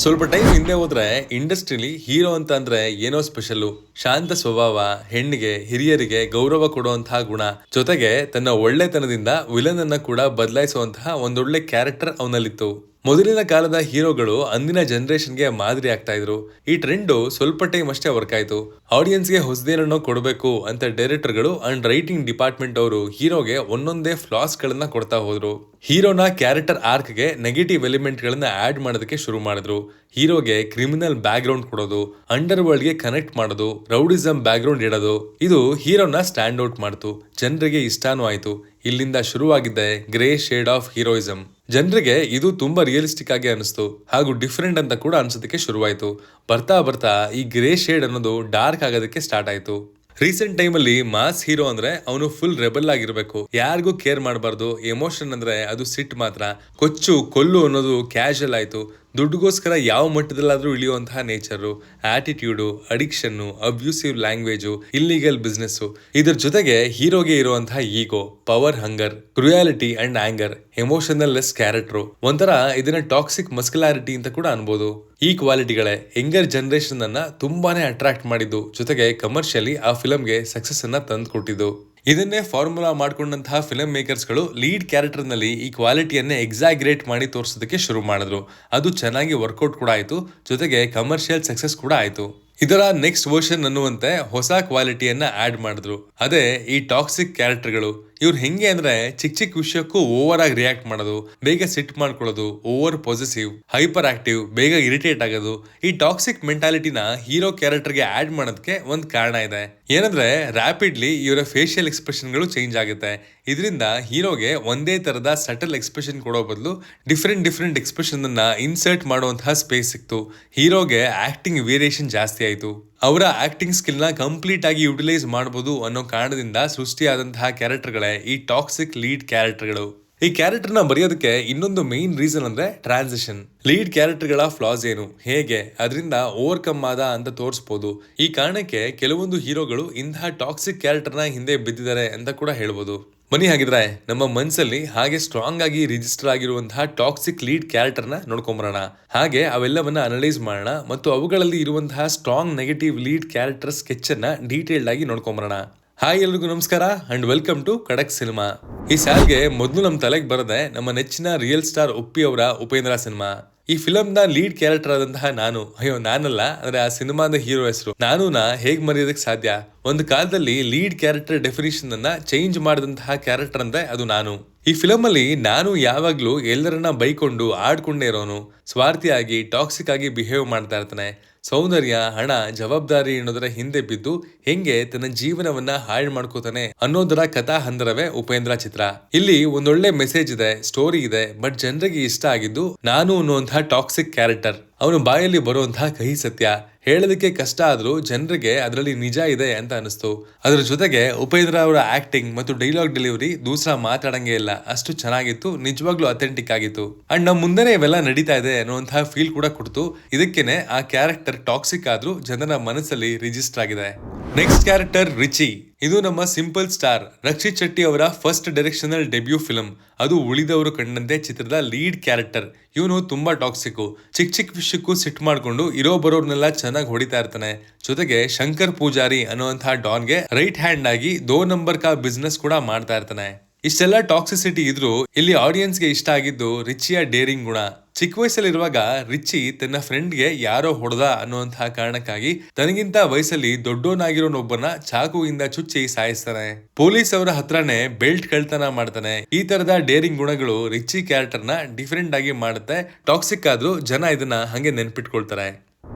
ಸ್ವಲ್ಪ ಟೈಮ್ ಹಿಂದೆ ಹೋದ್ರೆ ಇಂಡಸ್ಟ್ರಿಲಿ ಹೀರೋ ಅಂತ ಅಂದ್ರೆ ಏನೋ ಸ್ಪೆಷಲ್. ಶಾಂತ ಸ್ವಭಾವ, ಹೆಣ್ಣಿಗೆ ಹಿರಿಯರಿಗೆ ಗೌರವ ಕೊಡುವಂತಹ ಗುಣ, ಜೊತೆಗೆ ತನ್ನ ಒಳ್ಳೆತನದಿಂದ ವಿಲನ್ ಅನ್ನ ಕೂಡ ಬದಲಾಯಿಸುವಂತಹ ಒಂದೊಳ್ಳೆ ಕ್ಯಾರೆಕ್ಟರ್ ಅವನಲ್ಲಿತ್ತು. ಮೊದಲಿನ ಕಾಲದ ಹೀರೋಗಳು ಅಂದಿನ ಜನರೇಷನ್ಗೆ ಮಾದರಿ ಆಗ್ತಾ ಇದ್ರು. ಈ ಟ್ರೆಂಡ್ ಸ್ವಲ್ಪ ಟೈಮ್ ಅಷ್ಟೇ ವರ್ಕ್ ಆಯ್ತು. ಆಡಿಯನ್ಸ್ಗೆ ಹೊಸದೇನನ್ನೋ ಕೊಡಬೇಕು ಅಂತ ಡೈರೆಕ್ಟರ್ಗಳು ಅಂಡ್ ರೈಟಿಂಗ್ ಡಿಪಾರ್ಟ್ಮೆಂಟ್ ಅವರು ಹೀರೋಗೆ ಒಂದೊಂದೇ ಫ್ಲಾಸ್ ಗಳನ್ನ ಕೊಡ್ತಾ ಹೋದ್ರು. ಹೀರೋನ ಕ್ಯಾರೆಕ್ಟರ್ ಆರ್ಕ್ಗೆ ನೆಗೆಟಿವ್ ಎಲಿಮೆಂಟ್ ಗಳನ್ನ ಆಡ್ ಮಾಡೋದಕ್ಕೆ ಶುರು ಮಾಡಿದ್ರು. ಹೀರೋಗೆ ಕ್ರಿಮಿನಲ್ ಬ್ಯಾಕ್ ಗ್ರೌಂಡ್ ಕೊಡೋದು, ಅಂಡರ್ ವರ್ಲ್ಡ್ ಗೆ ಕನೆಕ್ಟ್ ಮಾಡೋದು, ರೌಡಿಸಂ ಬ್ಯಾಕ್ ಗ್ರೌಂಡ್ ಇಡೋದು, ಇದು ಹೀರೋನ ಸ್ಟ್ಯಾಂಡ್ ಔಟ್ ಮಾಡ್ತು. ಜನರಿಗೆ ಇಷ್ಟಾನೂ ಆಯ್ತು. ಇಲ್ಲಿಂದ ಶುರುವಾಗಿದ್ದೆ ಗ್ರೇ ಶೇಡ್ ಆಫ್ ಹೀರೋಯಿಸಂ. ಜನರಿಗೆ ಇದು ತುಂಬಾ ರಿಯಲಿಸ್ಟಿಕ್ ಆಗಿ ಅನಿಸ್ತು ಹಾಗೂ ಡಿಫ್ರೆಂಟ್ ಅಂತ ಕೂಡ ಅನ್ಸೋದಕ್ಕೆ ಶುರುವಾಯ್ತು. ಬರ್ತಾ ಬರ್ತಾ ಈ ಗ್ರೇ ಶೇಡ್ ಅನ್ನೋದು ಡಾರ್ಕ್ ಆಗೋದಕ್ಕೆ ಸ್ಟಾರ್ಟ್ ಆಯ್ತು. ರೀಸೆಂಟ್ ಟೈಮಲ್ಲಿ ಮಾಸ್ ಹೀರೋ ಅಂದ್ರೆ ಅವನು ಫುಲ್ ರೆಬಲ್ ಆಗಿರ್ಬೇಕು, ಯಾರಿಗೂ ಕೇರ್ ಮಾಡಬಾರ್ದು. ಎಮೋಷನ್ ಅಂದ್ರೆ ಅದು ಸಿಟ್ ಮಾತ್ರ. ಕೊಚ್ಚು ಕೊಲ್ಲು ಅನ್ನೋದು ಕ್ಯಾಶುಯಲ್ ಆಯ್ತು. ದುಡ್ಡುಗೋಸ್ಕರ ಯಾವ ಮಟ್ಟದಲ್ಲಾದ್ರೂ ಇಳಿಯುವಂತಹ nature, attitude, addiction, abusive language, illegal business, ಇದ್ರ ಜೊತೆಗೆ ಹೀರೋಗೆ ಇರುವಂತಹ ego, power hunger, cruelty and anger, emotional less character. ಒಂಥರ ಇದನ್ನ ಟಾಕ್ಸಿಕ್ ಮಸ್ಕ್ಯುಲಾರಿಟಿ ಅಂತ ಕೂಡ ಅನ್ಬೋದು. ಈ ಕ್ವಾಲಿಟಿಗಳೇ ಯಂಗರ್ ಜನರೇಷನ್ ಅನ್ನ ತುಂಬಾನೇ ಅಟ್ರಾಕ್ಟ್ ಮಾಡಿದ್ದು, ಜೊತೆಗೆ ಕಮರ್ಷಿಯಲಿ ಆ ಫಿಲಂಗೆ ಸಕ್ಸಸ್ ಅನ್ನ ತಂದು ಕೊಟ್ಟಿದ್ದು. ಇದನ್ನೇ ಫಾರ್ಮುಲಾ ಮಾಡ್ಕೊಂಡಂತಹ ಫಿಲಂ ಮೇಕರ್ಸ್ ಗಳು ಲೀಡ್ ಕ್ಯಾರೆಕ್ಟರ್ ನಲ್ಲಿ ಈ ಕ್ವಾಲಿಟಿಯನ್ನೇ ಎಕ್ಸಾಗ್ರೇಟ್ ಮಾಡಿ ತೋರಿಸೋದಕ್ಕೆ ಶುರು ಮಾಡಿದ್ರು. ಅದು ಚೆನ್ನಾಗಿ ವರ್ಕೌಟ್ ಕೂಡ ಆಯ್ತು, ಜೊತೆಗೆ ಕಮರ್ಷಿಯಲ್ ಸಕ್ಸಸ್ ಕೂಡ ಆಯ್ತು. ಇದರ ನೆಕ್ಸ್ಟ್ ವರ್ಷನ್ ಅನ್ನುವಂತೆ ಹೊಸ ಕ್ವಾಲಿಟಿಯನ್ನ ಆಡ್ ಮಾಡಿದ್ರು. ಅದೇ ಈ ಟಾಕ್ಸಿಕ್ ಕ್ಯಾರೆಕ್ಟರ್ಗಳು. ಇವ್ರು ಹೆಂಗೆ ಅಂದ್ರೆ ಚಿಕ್ಕ ಚಿಕ್ಕ ವಿಷಯಕ್ಕೂ ಓವರ್ ಆಗಿ ರಿಯಾಕ್ಟ್ ಮಾಡೋದು, ಬೇಗ ಸಿಟ್ ಮಾಡ್ಕೊಳ್ಳೋದು, ಓವರ್ ಪಾಸಿಟಿವ್, ಹೈಪರ್ ಆಕ್ಟಿವ್, ಬೇಗ ಇರಿಟೇಟ್ ಆಗೋದು. ಈ ಟಾಕ್ಸಿಕ್ ಮೆಂಟಾಲಿಟಿನ ಹೀರೋ ಕ್ಯಾರೆಕ್ಟರ್ಗೆ ಆಡ್ ಮಾಡೋದಕ್ಕೆ ಒಂದ್ ಕಾರಣ ಇದೆ. ಏನಂದ್ರೆ ರ್ಯಾಪಿಡ್ಲಿ ಇವರ ಫೇಶಿಯಲ್ ಎಕ್ಸ್ಪ್ರೆಷನ್ಗಳು ಚೇಂಜ್ ಆಗುತ್ತೆ. ಇದರಿಂದ ಹೀರೋಗೆ ಒಂದೇ ತರದ ಸಟಲ್ ಎಕ್ಸ್ಪ್ರೆಷನ್ ಕೊಡೋ ಬದಲು ಡಿಫ್ರೆಂಟ್ ಎಕ್ಸ್ಪ್ರೆಷನ್ ಅನ್ನ ಇನ್ಸರ್ಟ್ ಮಾಡುವಂತಹ ಸ್ಪೇಸ್ ಸಿಕ್ತು. ಹೀರೋಗೆ ಆಕ್ಟಿಂಗ್ ವೇರಿಯೇಷನ್ ಜಾಸ್ತಿ ಆಯ್ತು. ಅವರ ಆಕ್ಟಿಂಗ್ ಸ್ಕಿಲ್ ನ ಕಂಪ್ಲೀಟ್ ಆಗಿ ಯುಟಿಲೈಸ್ ಮಾಡಬಹುದು ಅನ್ನೋ ಕಾರಣದಿಂದ ಸೃಷ್ಟಿಯಾದಂತಹ ಕ್ಯಾರೆಕ್ಟರ್ಗಳೇ ಈ ಟಾಕ್ಸಿಕ್ ಲೀಡ್ ಕ್ಯಾರೆಕ್ಟರ್ಗಳು. ಈ ಕ್ಯಾರೆಕ್ಟರ್ ನ ಬರೆಯೋದಕ್ಕೆ ಇನ್ನೊಂದು ಮೇನ್ ರೀಸನ್ ಅಂದ್ರೆ ಟ್ರಾನ್ಸಿಷನ್. ಲೀಡ್ ಕ್ಯಾರೆಕ್ಟರ್ ಗಳ ಫ್ಲಾಸ್ ಏನು, ಹೇಗೆ ಅದರಿಂದ ಓವರ್ಕಮ್ ಆದ ಅಂತ ತೋರಿಸಬಹುದು. ಈ ಕಾರಣಕ್ಕೆ ಕೆಲವೊಂದು ಹೀರೋಗಳು ಇಂತಹ ಟಾಕ್ಸಿಕ್ ಕ್ಯಾರೆಕ್ಟರ್ ನ ಹಿಂದೆ ಬಿದ್ದಿದ್ದಾರೆ ಅಂತ ಕೂಡ ಹೇಳ್ಬೋದು. ಬನ್ನಿ ಹಾಗಿದ್ರೆ ನಮ್ಮ ಮನಸ್ಸಲ್ಲಿ ಹಾಗೆ ಸ್ಟ್ರಾಂಗ್ ಆಗಿ ರಿಜಿಸ್ಟರ್ ಆಗಿರುವಂತಹ ಟಾಕ್ಸಿಕ್ ಲೀಡ್ ಕ್ಯಾರೆಕ್ಟರ್ ನ ನೋಡ್ಕೊಂಬರೋಣ. ಹಾಗೆ ಅವೆಲ್ಲವನ್ನ ಅನಲೈಸ್ ಮಾಡೋಣ ಮತ್ತು ಅವುಗಳಲ್ಲಿ ಇರುವಂತಹ strong negative lead character sketch ಅನ್ನ ಡೀಟೇಲ್ಡ್ ಆಗಿ ನೋಡ್ಕೊಂಬರೋಣ. ಹಾಯ್ ಎಲ್ರಿಗೂ ನಮಸ್ಕಾರ ಅಂಡ್ ವೆಲ್ಕಮ್ ಟು ಖಡಕ್ ಸಿನಿಮಾ. ಈ ಸಾಲ್ಗೆ ಮೊದಲು ನಮ್ಮ ತಲೆಗೆ ಬರದೆ ನಮ್ಮ ನೆಚ್ಚಿನ ರಿಯಲ್ ಸ್ಟಾರ್ ಉಪ್ಪಿ ಅವರ ಉಪೇಂದ್ರ ಸಿನಿಮಾ. ಈ ಫಿಲಮ್ ನ ಲೀಡ್ ಕ್ಯಾರೆಕ್ಟರ್ ಆದಂತಹ ನಾನಲ್ಲ, ಅಂದ್ರೆ ಆ ಸಿನಿಮಾದ ಹೀರೋ ಹೆಸರು ನಾನುನ ಹೇಗ್ ಮರೆಯೋದಕ್ಕೆ ಸಾಧ್ಯ. ಒಂದು ಕಾಲದಲ್ಲಿ ಲೀಡ್ ಕ್ಯಾರೆಕ್ಟರ್ ಡೆಫಿನಿಷನ್ ಅನ್ನ ಚೇಂಜ್ ಮಾಡಿದಂತಹ ಕ್ಯಾರೆಕ್ಟರ್ ಅಂದ್ರೆ ಅದು ನಾನು. ಈ ಫಿಲಮ್ ಅಲ್ಲಿ ನಾನು ಯಾವಾಗ್ಲೂ ಎಲ್ಲರನ್ನ ಬೈಕೊಂಡು ಆಡ್ಕೊಂಡೇ ಇರೋನು, ಸ್ವಾರ್ಥಿಯಾಗಿ ಟಾಕ್ಸಿಕ್ ಆಗಿ ಬಿಹೇವ್ ಮಾಡ್ತಾ ಇರ್ತಾನೆ. ಸೌಂದರ್ಯ, ಹಣ, ಜವಾಬ್ದಾರಿ ಅನ್ನೋದರ ಹಿಂದೆ ಬಿದ್ದು ಹೆಂಗೆ ತನ್ನ ಜೀವನವನ್ನ ಹಾಳು ಮಾಡ್ಕೋತಾನೆ ಅನ್ನೋದರ ಕಥಾ ಹಂದರವೇ ಉಪೇಂದ್ರ ಚಿತ್ರ. ಇಲ್ಲಿ ಒಂದೊಳ್ಳೆ ಮೆಸೇಜ್ ಇದೆ, ಸ್ಟೋರಿ ಇದೆ, ಬಟ್ ಜನರಿಗೆ ಇಷ್ಟ ಆಗಿದ್ದು ನಾನು ಅನ್ನುವಂತಹ ಟಾಕ್ಸಿಕ್ ಕ್ಯಾರೆಕ್ಟರ್. ಅವನು ಬಾಯಲ್ಲಿ ಬರುವಂತಹ ಕಹಿ ಸತ್ಯ, ಹೇಳೋದಕ್ಕೆ ಕಷ್ಟ ಆದ್ರೂ ಜನರಿಗೆ ಅದರಲ್ಲಿ ನಿಜ ಇದೆ ಅಂತ ಅನಿಸ್ತು. ಅದ್ರ ಜೊತೆಗೆ ಉಪೇಂದ್ರ ಅವರ ಆಕ್ಟಿಂಗ್ ಮತ್ತು ಡೈಲಾಗ್ ಡೆಲಿವರಿ ದೂಸರ ಮಾತಾಡಂಗೆ ಇಲ್ಲ, ಅಷ್ಟು ಚೆನ್ನಾಗಿತ್ತು, ನಿಜವಾಗ್ಲೂ ಅಥೆಂಟಿಕ್ ಆಗಿತ್ತು. ಅಂಡ್ ನಮ್ಮ ಮುಂದೆನೆ ಇವೆಲ್ಲ ನಡೀತಾ ಇದೆ ಅನ್ನುವಂತಹ ಫೀಲ್ ಕೂಡ ಕೊಡ್ತು. ಇದಕ್ಕೇನೆ ಆ ಕ್ಯಾರೆಕ್ಟರ್ ಟಾಕ್ಸಿಕ್ ಆದ್ರೂ ಜನರ ಮನಸ್ಸಲ್ಲಿ ರಿಜಿಸ್ಟರ್ ಆಗಿದೆ. Next character Richie. ಇದು ನಮ್ಮ ಸಿಂಪಲ್ ಸ್ಟಾರ್ ರಕ್ಷಿತ್ ಶೆಟ್ಟಿ ಅವರ ಫಸ್ಟ್ ಡೈರೆಕ್ಷನಲ್ ಡೆಬ್ಯೂ ಫಿಲಂ. ಅದು ಉಳಿದವರು ಕಂಡಂತೆ ಚಿತ್ರದ ಲೀಡ್ ಕ್ಯಾರೆಕ್ಟರ್. ಇವನು ತುಂಬಾ ಟಾಕ್ಸಿಕ್, ಚಿಕ್ಕ ವಿಷಯಕ್ಕೂ ಸಿಟ್ ಮಾಡ್ಕೊಂಡು ಇರೋ ಬರೋರ್ನೆಲ್ಲ ಚೆನ್ನಾಗಿ ಹೊಡಿತಾ ಇರ್ತಾನೆ. ಜೊತೆಗೆ ಶಂಕರ್ ಪೂಜಾರಿ ಅನ್ನುವಂತಹ ಡಾನ್ಗೆ ರೈಟ್ ಹ್ಯಾಂಡ್ ಆಗಿ 2 ನಂಬರ್ ಕಾ ಬಿಸ್ನೆಸ್ ಕೂಡ ಮಾಡ್ತಾ ಇರ್ತಾನೆ. ಇಷ್ಟೆಲ್ಲ ಟಾಕ್ಸಿಸಿಟಿ ಇದ್ರೂ ಇಲ್ಲಿ ಆಡಿಯನ್ಸ್ಗೆ ಇಷ್ಟ ಆಗಿದ್ದು ರಿಚಿಯ ಡೇರಿಂಗ್ ಗುಣ. ಚಿಕ್ಕ ವಯಸ್ಸಲ್ಲಿರುವಾಗ ರಿಚಿ ತನ್ನ ಫ್ರೆಂಡ್ಗೆ ಯಾರೋ ಹೊಡೆದ ಅನ್ನುವಂತಹ ಕಾರಣಕ್ಕಾಗಿ ತನಗಿಂತ ವಯಸ್ಸಲ್ಲಿ ದೊಡ್ಡೋನಾಗಿರೋನೊಬ್ಬನ ಚಾಕುವಿಂದ ಚುಚ್ಚಿ ಸಾಯಿಸ್ತಾನೆ. ಪೊಲೀಸ್ ಅವರ ಹತ್ರನೇ ಬೆಲ್ಟ್ ಕಳ್ತನ ಮಾಡ್ತಾನೆ. ಈ ತರದ ಡೇರಿಂಗ್ ಗುಣಗಳು ರಿಚಿ ಕ್ಯಾರೆಕ್ಟರ್ ನ ಡಿಫರೆಂಟ್ ಆಗಿ ಮಾಡುತ್ತೆ. ಟಾಕ್ಸಿಕ್ ಆದ್ರೂ ಜನ ಇದನ್ನ ಹಂಗೆ ನೆನ್ಪಿಟ್ಕೊಳ್ತಾರೆ.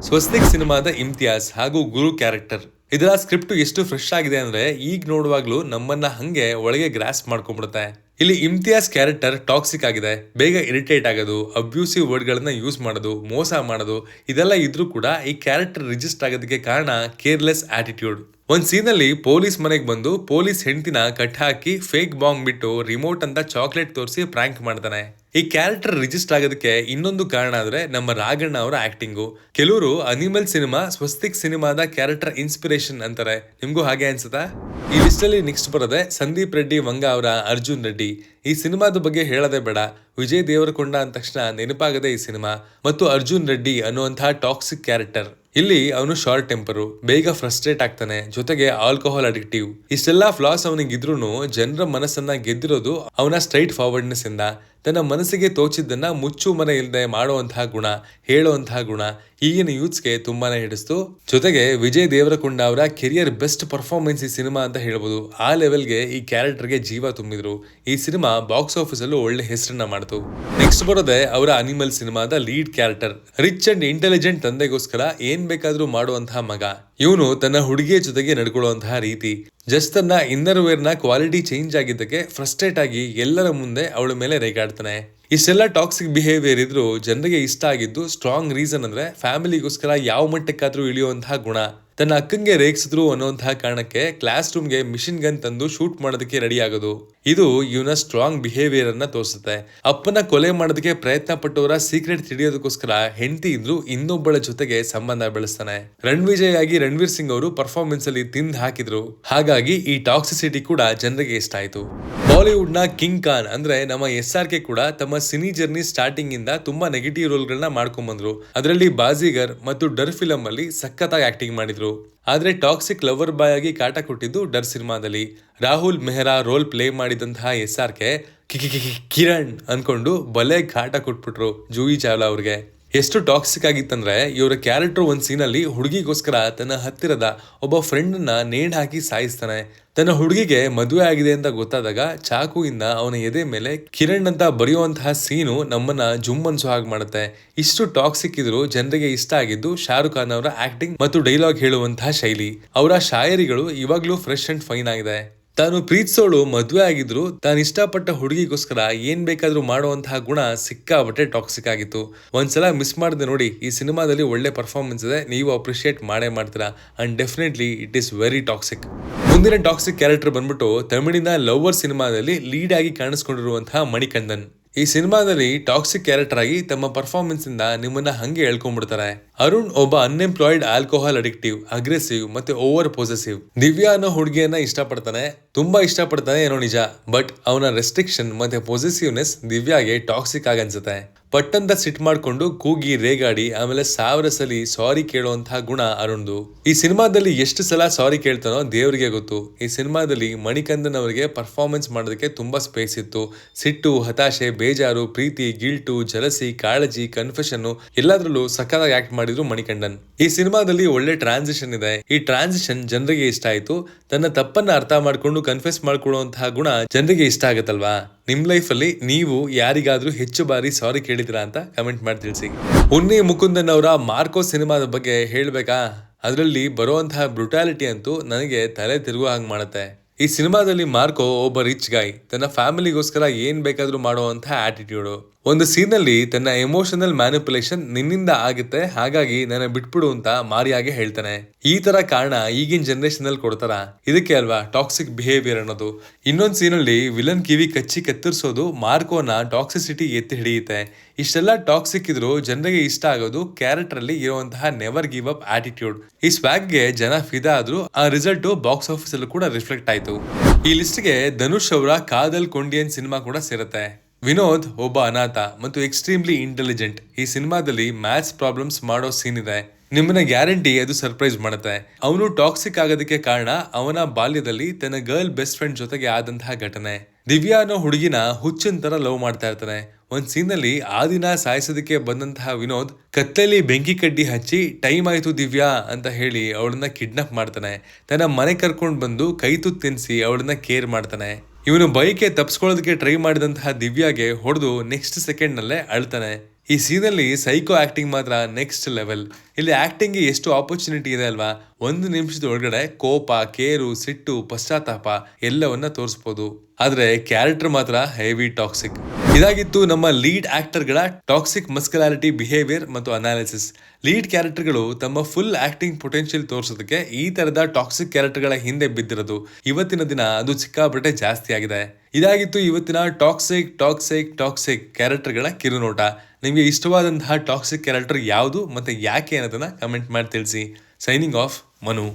ಸ್ವಸ್ತಿಕ್ ಸಿನಿಮಾದ ಇಮ್ತಿಯಾಸ್ ಹಾಗೂ ಗುರು ಕ್ಯಾರೆಕ್ಟರ್. ಇದರ ಸ್ಕ್ರಿಪ್ಟ್ ಎಷ್ಟು ಫ್ರೆಶ್ ಆಗಿದೆ ಅಂದ್ರೆ ಈಗ ನೋಡುವಾಗ್ಲೂ ನಮ್ಮನ್ನ ಹಂಗೆ ಒಳಗೆ ಗ್ರಾಸ್ ಮಾಡ್ಕೊಂಡ್ಬಿಡುತ್ತೆ. ಇಲ್ಲಿ ಇಮ್ತಿಯಾಸ್ ಕ್ಯಾರೆಕ್ಟರ್ ಟಾಕ್ಸಿಕ್ ಆಗಿದೆ, ಬೇಗ ಇರಿಟೇಟ್ ಆಗೋದು, ಅಬ್ಯೂಸಿವ್ ವರ್ಡ್ ಗಳನ್ನ ಯೂಸ್ ಮಾಡೋದು, ಮೋಸ ಮಾಡೋದು, ಇದೆಲ್ಲ ಇದ್ರೂ ಕೂಡ ಈ ಕ್ಯಾರೆಕ್ಟರ್ ರಿಜಿಸ್ಟರ್ ಆಗೋದಕ್ಕೆ ಕಾರಣ ಕೇರ್ಲೆಸ್ ಆಟಿಟ್ಯೂಡ್. ಒಂದ್ ಸೀನ್ ಅಲ್ಲಿ ಪೊಲೀಸ್ ಮನೆಗೆ ಬಂದು ಪೊಲೀಸ್ ಹೆಂಡತಿನ ಕಟ್ ಹಾಕಿ ಫೇಕ್ ಬಾಂಬ್ ಬಿಟ್ಟು ರಿಮೋಟ್ ಅಂತ ಚಾಕ್ಲೇಟ್ ತೋರಿಸಿ ಪ್ರ್ಯಾಂಕ್ ಮಾಡ್ತಾನೆ. ಈ ಕ್ಯಾರೆಕ್ಟರ್ ರಿಜಿಸ್ಟರ್ ಆಗೋದಕ್ಕೆ ಇನ್ನೊಂದು ಕಾರಣ ಅಂದ್ರೆ ನಮ್ಮ ರಾಘಣ್ಣ ಅವರ ಆಕ್ಟಿಂಗು. ಕೆಲವರು ಅನಿಮಲ್ ಸಿನಿಮಾ ಸ್ವಸ್ತಿಕ್ ಸಿನಿಮಾದ ಕ್ಯಾರೆಕ್ಟರ್ ಇನ್ಸ್ಪಿರೇಷನ್ ಅಂತಾರೆ. ನಿಮ್ಗೂ ಹಾಗೆ ಅನ್ಸುತ್ತಾ? ಈ ಲಿಸ್ಟ್ ಅಲ್ಲಿ ನೆಕ್ಸ್ಟ್ ಬರೋದೆ ಸಂದೀಪ್ ರೆಡ್ಡಿ ವಂಗ ಅವರ ಅರ್ಜುನ್ ರೆಡ್ಡಿ. ಫ್ಯಾಮಿಲಿ. ಈ ಸಿನಿಮಾದ ಬಗ್ಗೆ ಹೇಳದೆ ಬೇಡ. ವಿಜಯ್ ದೇವರಕೊಂಡ ಅಂದ ತಕ್ಷಣ ನೆನಪಾಗದೆ ಈ ಸಿನಿಮಾ. ಮತ್ತು ಅರ್ಜುನ್ ರೆಡ್ಡಿ ಅನ್ನುವಂತಹ ಟಾಕ್ಸಿಕ್ ಕ್ಯಾರೆಕ್ಟರ್. ಇಲ್ಲಿ ಅವನು ಶಾರ್ಟ್ ಟೆಂಪರು, ಬೇಗ ಫ್ರಸ್ಟ್ರೇಟ್ ಆಗ್ತಾನೆ, ಜೊತೆಗೆ ಆಲ್ಕೋಹಾಲ್ ಅಡಿಕ್ಟಿವ್. ಇಷ್ಟೆಲ್ಲಾ ಫ್ಲಾಸ್ ಅವನಿಗಿದ್ರೂ ಜನರ ಮನಸ್ಸನ್ನ ಗೆದ್ದಿರೋದು ಅವನ ಸ್ಟ್ರೈಟ್ ಫಾರ್ವರ್ಡ್ನೆಸ್ ಇಂದ. ತನ್ನ ಮನಸ್ಸಿಗೆ ತೋಚಿದ್ದನ್ನ ಮುಚ್ಚು ಮರೆ ಇಲ್ಲದೆ ಮಾಡುವಂತಹ ಗುಣ, ಹೇಳುವಂತಹ ಗುಣ ಈಗಿನ ಯೂತ್ಸ್ಗೆ ತುಂಬಾನೇ ಹಿಡಿಸ್ತು. ಜೊತೆಗೆ ವಿಜಯ್ ದೇವರಕೊಂಡ ಅವರ ಕೆರಿಯರ್ ಬೆಸ್ಟ್ ಪರ್ಫಾರ್ಮೆನ್ಸ್ ಈ ಸಿನಿಮಾ ಅಂತ ಹೇಳ್ಬೋದು. ಆ ಲೆವೆಲ್ಗೆ ಈ ಕ್ಯಾರೆಕ್ಟರ್ಗೆ ಜೀವ ತುಂಬಿದ್ರು. ಈ ಸಿನಿಮಾ ಬಾಕ್ಸ್ ಆಫೀಸ್ ಅಲ್ಲೂ ಒಳ್ಳೆ ಹೆಸರನ್ನ ಮಾಡ್ತು. ನೆಕ್ಸ್ಟ್ ಬರೋದೆ ಅವರ ಅನಿಮಲ್ ಸಿನಿಮಾದ lead character. Rich and intelligent ತಂದೆಗೋಸ್ಕರ ಏನ್ ಬೇಕಾದ್ರೂ ಮಾಡುವಂತಹ ಮಗ. ಇವನು ತನ್ನ ಹುಡುಗಿಯ ಜೊತೆಗೆ ನಡ್ಕೊಳ್ಳುವಂತಹ ರೀತಿ, ಜಸ್ಟ್ ತನ್ನ ಇನ್ನರ್ ವೇರ್ ನ ಕ್ವಾಲಿಟಿ ಚೇಂಜ್ ಆಗಿದ್ದಕ್ಕೆ ಫ್ರಸ್ಟ್ರೇಟ್ ಆಗಿ ಎಲ್ಲರ ಮುಂದೆ ಅವಳ ಮೇಲೆ ರೇಗಾಡ್ತಾನೆ. ಇಷ್ಟೆಲ್ಲ ಟಾಕ್ಸಿಕ್ ಬಿಹೇವಿಯರ್ ಇದ್ರು ಜನರಿಗೆ ಇಷ್ಟ ಆಗಿದ್ದು ಸ್ಟ್ರಾಂಗ್ ರೀಸನ್ ಅಂದ್ರೆ ಫ್ಯಾಮಿಲಿಗೋಸ್ಕರ ಯಾವ ಮಟ್ಟಕ್ಕಾದ್ರೂ ಇಳಿಯುವಂತಹ ಗುಣ. ತನ್ನ ಅಕ್ಕಂಗೆ ರೇಗಿಸಿದ್ರು ಅನ್ನುವಂತಹ ಕಾರಣಕ್ಕೆ ಕ್ಲಾಸ್ ರೂಮ್ಗೆ ಮಿಷಿನ್ ಗನ್ ತಂದು ಶೂಟ್ ಮಾಡೋದಕ್ಕೆ ರೆಡಿ ಆಗೋದು. ಇದು ಇವನ ಸ್ಟ್ರಾಂಗ್ ಬಿಹೇವಿಯರ್ ಅನ್ನ ತೋರಿಸುತ್ತೆ. ಅಪ್ಪನ ಕೊಲೆ ಮಾಡೋದಕ್ಕೆ ಪ್ರಯತ್ನ ಪಟ್ಟವರ ಸೀಕ್ರೆಟ್ ತಿಳಿಯೋದಕ್ಕೋಸ್ಕರ ಹೆಂಡತಿ ಇದ್ರು ಇನ್ನೊಬ್ಬಳ ಜೊತೆಗೆ ಸಂಬಂಧ ಬೆಳೆಸ್ತಾನೆ. ರಣವಿಜಯ್ ಆಗಿ ರಣವೀರ್ ಸಿಂಗ್ ಅವರು ಪರ್ಫಾರ್ಮೆನ್ಸ್ ಅಲ್ಲಿ ತಿಂದು ಹಾಕಿದ್ರು. ಹಾಗಾಗಿ ಈ ಟಾಕ್ಸಿಸಿಟಿ ಕೂಡ ಜನರಿಗೆ ಇಷ್ಟ ಆಯ್ತು. ಬಾಲಿವುಡ್ ನ ಕಿಂಗ್ ಖಾನ್ ಅಂದ್ರೆ ನಮ್ಮ SRK ಕೂಡ ತಮ್ಮ ಸಿನಿ ಜರ್ನಿ ಸ್ಟಾರ್ಟಿಂಗ್ ಇಂದ ತುಂಬಾ ನೆಗೆಟಿವ್ ರೋಲ್ ಗಳನ್ನ ಮಾಡ್ಕೊಂಡ್ ಬಂದ್ರು. ಅದರಲ್ಲಿ ಬಾಜಿಗರ್ ಮತ್ತು ಡರ್ ಫಿಲಂ ಅಲ್ಲಿ ಸಖತ್ತಾಗಿ ಆಕ್ಟಿಂಗ್ ಮಾಡಿದ್ರು. ಆದ್ರೆ ಟಾಕ್ಸಿಕ್ ಲವರ್ ಬಾಯ್ ಆಗಿ ಕಾಟ ಕೊಟ್ಟಿದ್ದು ಡರ್ ಸಿನಿಮಾದಲ್ಲಿ. ರಾಹುಲ್ ಮೆಹ್ರಾ ರೋಲ್ ಪ್ಲೇ ಮಾಡಿದಂತಹ SRK ಕಿರಣ್ ಅನ್ಕೊಂಡು ಬಲೆ ಕಾಟ ಕೊಟ್ಬಿಟ್ರು ಜೂಹಿ ಚಾವ್ಲಾ ಅವ್ರಿಗೆ. ಎಷ್ಟು ಟಾಕ್ಸಿಕ್ ಆಗಿತ್ತಂದ್ರೆ ಇವರ ಕ್ಯಾರೆಕ್ಟರ್ ಒಂದ್ ಸೀನಲ್ಲಿ ಹುಡುಗಿಗೋಸ್ಕರ ತನ್ನ ಹತ್ತಿರದ ಒಬ್ಬ ಫ್ರೆಂಡ್ ನ ನೇಣ್ ಹಾಕಿ ಸಾಯಿಸ್ತಾನೆ. ತನ್ನ ಹುಡುಗಿಗೆ ಮದುವೆ ಆಗಿದೆ ಅಂತ ಗೊತ್ತಾದಾಗ ಚಾಕುವಿಂದ ಅವನ ಎದೆ ಮೇಲೆ ಕಿರಣ್ ಅಂತ ಬರೆಯುವಂತಹ ಸೀನು ನಮ್ಮನ್ನ ಜುಮ್ ಅನ್ಸೋ ಹಾಗೆ ಮಾಡುತ್ತೆ. ಇಷ್ಟು ಟಾಕ್ಸಿಕ್ ಇದ್ರು ಜನರಿಗೆ ಇಷ್ಟ ಆಗಿದ್ದು ಶಾರುಖ್ ಖಾನ್ ಅವರ ಆಕ್ಟಿಂಗ್ ಮತ್ತು ಡೈಲಾಗ್ ಹೇಳುವಂತಹ ಶೈಲಿ. ಅವರ ಶಾಯರಿಗಳು ಇವಾಗ್ಲೂ ಫ್ರೆಶ್ ಅಂಡ್ ಫೈನ್ ಆಗಿದೆ. ತಾನು ಪ್ರೀತಿಸೋಳು ಮದುವೆ ಆಗಿದ್ರು ತಾನು ಇಷ್ಟಪಟ್ಟ ಹುಡುಗಿಗೋಸ್ಕರ ಏನ್ ಬೇಕಾದ್ರೂ ಮಾಡುವಂತಹ ಗುಣ ಸಿಕ್ಕಾಬಟ್ಟೆ ಟಾಕ್ಸಿಕ್ ಆಗಿತ್ತು. ಒಂದ್ಸಲ ಮಿಸ್ ಮಾಡದೆ ನೋಡಿ. ಈ ಸಿನಿಮಾದಲ್ಲಿ ಒಳ್ಳೆ ಪರ್ಫಾರ್ಮೆನ್ಸ್ ಇದೆ, ನೀವು ಅಪ್ರಿಶಿಯೇಟ್ ಮಾಡೇ ಮಾಡ್ತೀರಾ. And definitely it is very toxic. ಮುಂದಿನ ಟಾಕ್ಸಿಕ್ ಕ್ಯಾರೆಕ್ಟರ್ ಬಂದ್ಬಿಟ್ಟು ತಮಿಳಿನ ಲವರ್ ಸಿನಿಮಾದಲ್ಲಿ ಲೀಡ್ ಆಗಿ ಕಾಣಿಸ್ಕೊಂಡಿರುವಂತಹ ಮಣಿಕಂದನ್. ಈ ಸಿನಿಮಾದಲ್ಲಿ ಟಾಕ್ಸಿಕ್ ಕ್ಯಾರೆಕ್ಟರ್ ಆಗಿ ತಮ್ಮ ಪರ್ಫಾರ್ಮೆನ್ಸ್ ಇಂದ ನಿಮ್ಮನ್ನ ಹಂಗೆ ಹೇಳ್ಕೊಂಡ್ಬಿಡ್ತಾರೆ. ಅರುಣ್ ಒಬ್ಬ ಅನ್ಎಂಪ್ಲಾಯ್ಡ್ ಆಲ್ಕೋಹಾಲ್ ಅಡಿಕ್ಟಿವ್, ಅಗ್ರೆಸಿವ್ ಮತ್ತೆ ಓವರ್ ಪೊಸೆಸಿವ್. ದಿವ್ಯಾ ಅನ್ನೋ ಹುಡುಗಿಯನ್ನ ಇಷ್ಟಪಡ್ತಾನೆ, ತುಂಬಾ ಇಷ್ಟಪಡ್ತಾನೆ ಏನೋ ನಿಜ. ಬಟ್ ಅವನ ರೆಸ್ಟ್ರಿಕ್ಷನ್ ಮತ್ತೆ ಪೊಸೆಸಿವ್ನೆಸ್ ದಿವ್ಯಾಗೆ ಟಾಕ್ಸಿಕ್ ಆಗಿ ಅನ್ಸುತ್ತೆ. ಪಟ್ಟಂತ ಸಿಟ್ ಮಾಡ್ಕೊಂಡು ಕೂಗಿ ರೇಗಾಡಿ ಆಮೇಲೆ 1000 ಸಲ ಸಾರಿ ಕೇಳುವಂತಹ ಗುಣ ಅರುಣ್ದು. ಈ ಸಿನಿಮಾದಲ್ಲಿ ಎಷ್ಟು ಸಲ ಸಾರಿ ಕೇಳ್ತಾನೋ ದೇವರಿಗೆ ಗೊತ್ತು. ಈ ಸಿನಿಮಾದಲ್ಲಿ ಮಣಿಕಂದನ್ ಅವರಿಗೆ ಪರ್ಫಾರ್ಮೆನ್ಸ್ ಮಾಡೋದಕ್ಕೆ ತುಂಬಾ ಸ್ಪೇಸ್ ಇತ್ತು. ಸಿಟ್ಟು, ಹತಾಶೆ, ಬೇಜಾರು, ಪ್ರೀತಿ, ಗಿಲ್ಟು, ಜಲಸಿ, ಕಾಳಜಿ, ಕನ್ಫೆಷನ್ ಎಲ್ಲದರಲ್ಲೂ ಸಖತ್ತಾಗಿ ಆಕ್ಟ್ ಮಾಡಿದ್ರು ಮಣಿಕಂದನ್. ಈ ಸಿನಿಮಾದಲ್ಲಿ ಒಳ್ಳೆ ಟ್ರಾನ್ಸಿಷನ್ ಇದೆ. ಈ ಟ್ರಾನ್ಸಿಷನ್ ಜನರಿಗೆ ಇಷ್ಟ ಆಯ್ತು. ತನ್ನ ತಪ್ಪನ್ನ ಅರ್ಥ ಮಾಡ್ಕೊಂಡು ಕನ್ಫೆಸ್ ಮಾಡ್ಕೊಳ್ಳುವಂತಹ ಗುಣ ಜನರಿಗೆ ಇಷ್ಟ ಆಗತ್ತಲ್ವಾ. ನಿಮ್ ಲೈಫ್ ಅಲ್ಲಿ ನೀವು ಯಾರಿಗಾದ್ರೂ ಹೆಚ್ಚು ಬಾರಿ ಸಾರಿ ಕೇಳಿದಿರಾ ಅಂತ ಕಮೆಂಟ್ ಮಾಡಿ ತಿಳಿಸಿ. ಉನ್ನಿ ಮುಕುಂದನ್ ಅವರ ಮಾರ್ಕೋ ಸಿನಿಮಾದ ಬಗ್ಗೆ ಹೇಳ್ಬೇಕಾ? ಅದರಲ್ಲಿ ಬರುವಂತಹ ಬ್ರುಟಾಲಿಟಿ ಅಂತೂ ನನಗೆ ತಲೆ ತಿರುಗೋ ಹಂಗ್ ಮಾಡುತ್ತೆ. ಈ ಸಿನಿಮಾದಲ್ಲಿ ಮಾರ್ಕೋ ಒಬ್ಬ ರಿಚ್ ಗಾಯ್, ತನ್ನ ಫ್ಯಾಮಿಲಿಗೋಸ್ಕರ ಏನ್ ಬೇಕಾದ್ರೂ ಮಾಡುವಂತಹ ಆಟಿಟ್ಯೂಡ್. ಒಂದು ಸೀನಲ್ಲಿ ತನ್ನ ಎಮೋಷನಲ್ ಮ್ಯಾನಿಪುಲೇಷನ್ ನಿನ್ನಿಂದ ಆಗುತ್ತೆ, ಹಾಗಾಗಿ ನನ್ನ ಬಿಟ್ಬಿಡು ಅಂತ ಮಾರಿಯಾಗೆ ಹೇಳ್ತಾನೆ. ಈ ತರ ಕಾರಣ ಈಗಿನ ಜನರೇಷನ್ ಅಲ್ಲಿ ಕೊಡ್ತಾರ? ಇದಕ್ಕೆ ಅಲ್ವಾ ಟಾಕ್ಸಿಕ್ ಬಿಹೇವಿಯರ್ ಅನ್ನೋದು. ಇನ್ನೊಂದ್ ಸೀನಲ್ಲಿ ವಿಲನ್ ಕಿವಿ ಕಚ್ಚಿ ಕತ್ತರಿಸೋದು ಮಾರ್ಕೋನ ಟಾಕ್ಸಿಸಿಟಿ ಎತ್ತಿ ಹಿಡಿಯುತ್ತೆ. ಇಷ್ಟೆಲ್ಲ ಟಾಕ್ಸಿಕ್ ಇದ್ರು ಜನರಿಗೆ ಇಷ್ಟ ಆಗೋದು ಕ್ಯಾರೆಕ್ಟರ್ ಅಲ್ಲಿ ಇರುವಂತಹ ನೆವರ್ ಗಿವ್ ಅಪ್ ಆಟಿಟ್ಯೂಡ್. ಈ ಸ್ವ್ಯಾಗ್ಗೆ ಜನ ಫಿದಾ ಆದ್ರು. ಆ ರಿಸಲ್ಟ್ ಬಾಕ್ಸ್ ಆಫೀಸ್ ಅಲ್ಲೂ ಕೂಡ ರಿಫ್ಲೆಕ್ಟ್ ಆಯ್ತು. ಈ ಲಿಸ್ಟ್ಗೆ ಧನುಷ್ ಅವರ ಕಾದಲ್ ಕೊಂಡಿಯನ್ ಸಿನಿಮಾ ಕೂಡ ಸೇರುತ್ತೆ. ವಿನೋದ್ ಒಬ್ಬ ಅನಾಥ ಮತ್ತು ಎಕ್ಸ್ಟ್ರೀಮ್ಲಿ ಇಂಟೆಲಿಜೆಂಟ್. ಈ ಸಿನಿಮಾದಲ್ಲಿ ಮ್ಯಾಥ್ಸ್ ಪ್ರಾಬ್ಲಮ್ಸ್ ಮಾಡೋ ಸೀನ್ ಇದೆ. ನಿಮ್ಮನ್ನ ಗ್ಯಾರಂಟಿ ಅದು ಸರ್ಪ್ರೈಸ್ ಮಾಡುತ್ತೆ. ಅವನು ಟಾಕ್ಸಿಕ್ ಆಗೋದಕ್ಕೆ ಕಾರಣ ಅವನ ಬಾಲ್ಯದಲ್ಲಿ ತನ್ನ ಗರ್ಲ್ ಬೆಸ್ಟ್ ಫ್ರೆಂಡ್ ಜೊತೆಗೆ ಆದಂತಹ ಘಟನೆ. ದಿವ್ಯಾ ಅನ್ನೋ ಹುಡುಗಿನ ಹುಚ್ಚಿನ ತರ ಲವ್ ಮಾಡ್ತಾ ಇರ್ತಾನೆ. ಒಂದ್ ಸೀನಲ್ಲಿ ಆ ದಿನ ಸಾಯಿಸೋದಕ್ಕೆ ಬಂದಂತಹ ವಿನೋದ್ ಕತ್ತಲ್ಲಿ ಬೆಂಕಿ ಕಡ್ಡಿ ಹಚ್ಚಿ ಟೈಮ್ ಆಯ್ತು ದಿವ್ಯಾ ಅಂತ ಹೇಳಿ ಅವಳನ್ನ ಕಿಡ್ನಾಪ್ ಮಾಡ್ತಾನೆ. ತನ್ನ ಮನೆ ಕರ್ಕೊಂಡ್ ಬಂದು ಕೈ ತುತ್ತು ತಿನ್ಸಿ ಅವಳನ್ನ ಕೇರ್ ಮಾಡ್ತಾನೆ. ಇವನು ಬೈಕ್ಗೆ ತಪ್ಪಿಸ್ಕೊಳ್ಳೋದಕ್ಕೆ ಟ್ರೈ ಮಾಡಿದಂತಹ ದಿವ್ಯಾಗೆ ಹೊಡೆದು ನೆಕ್ಸ್ಟ್ ಸೆಕೆಂಡ್ ನಲ್ಲೇ ಅಳ್ತಾನೆ. ಈ ಸೀನಲ್ಲಿ ಸೈಕೋ ಆಕ್ಟಿಂಗ್ ಮಾತ್ರ ನೆಕ್ಸ್ಟ್ ಲೆವೆಲ್. ಇಲ್ಲಿ ಆಕ್ಟಿಂಗ್ ಎಷ್ಟು ಆಪರ್ಚುನಿಟಿ ಇದೆ ಅಲ್ವಾ. 1 ನಿಮಿಷದ ಒಳಗಡೆ ಕೋಪ, ಕೇರು, ಸಿಟ್ಟು, ಪಶ್ಚಾತ್ತಾಪ ಎಲ್ಲವನ್ನ ತೋರಿಸಬಹುದು. ಆದ್ರೆ ಕ್ಯಾರೆಕ್ಟರ್ ಮಾತ್ರ ಹೆವಿ ಟಾಕ್ಸಿಕ್. ಇದಾಗಿತ್ತು ನಮ್ಮ ಲೀಡ್ ಆಕ್ಟರ್ಗಳ ಟಾಕ್ಸಿಕ್ ಮಸ್ಕುಲಾರಿಟಿ ಬಿಹೇವಿಯರ್ ಮತ್ತು ಅನಾಲಿಸಿಸ್. ಲೀಡ್ ಕ್ಯಾರೆಕ್ಟರ್ಗಳು ತಮ್ಮ ಫುಲ್ ಆಕ್ಟಿಂಗ್ ಪೊಟೆನ್ಶಿಯಲ್ ತೋರಿಸೋದಕ್ಕೆ ಈ ತರದ ಟಾಕ್ಸಿಕ್ ಕ್ಯಾರೆಕ್ಟರ್ಗಳ ಹಿಂದೆ ಬಿದ್ದಿರೋದು. ಇವತ್ತಿನ ದಿನ ಅದು ಸಿಕ್ಕಾಪಟ್ಟೆ ಜಾಸ್ತಿ ಆಗಿದೆ. ಇದಾಗಿತ್ತು ಇವತ್ತಿನ ಟಾಕ್ಸಿಕ್ ಕ್ಯಾರೆಕ್ಟರ್ಗಳ ಕಿರುನೋಟ. ನಿಮಗೆ ಇಷ್ಟವಾದಂತಹ ಟಾಕ್ಸಿಕ್ ಕ್ಯಾರೆಕ್ಟರ್ ಯಾವುದು ಮತ್ತೆ ಯಾಕೆ ಅನ್ನೋದನ್ನ ಕಮೆಂಟ್ ಮಾಡಿ ತಿಳಿಸಿ. Signing off, Manu.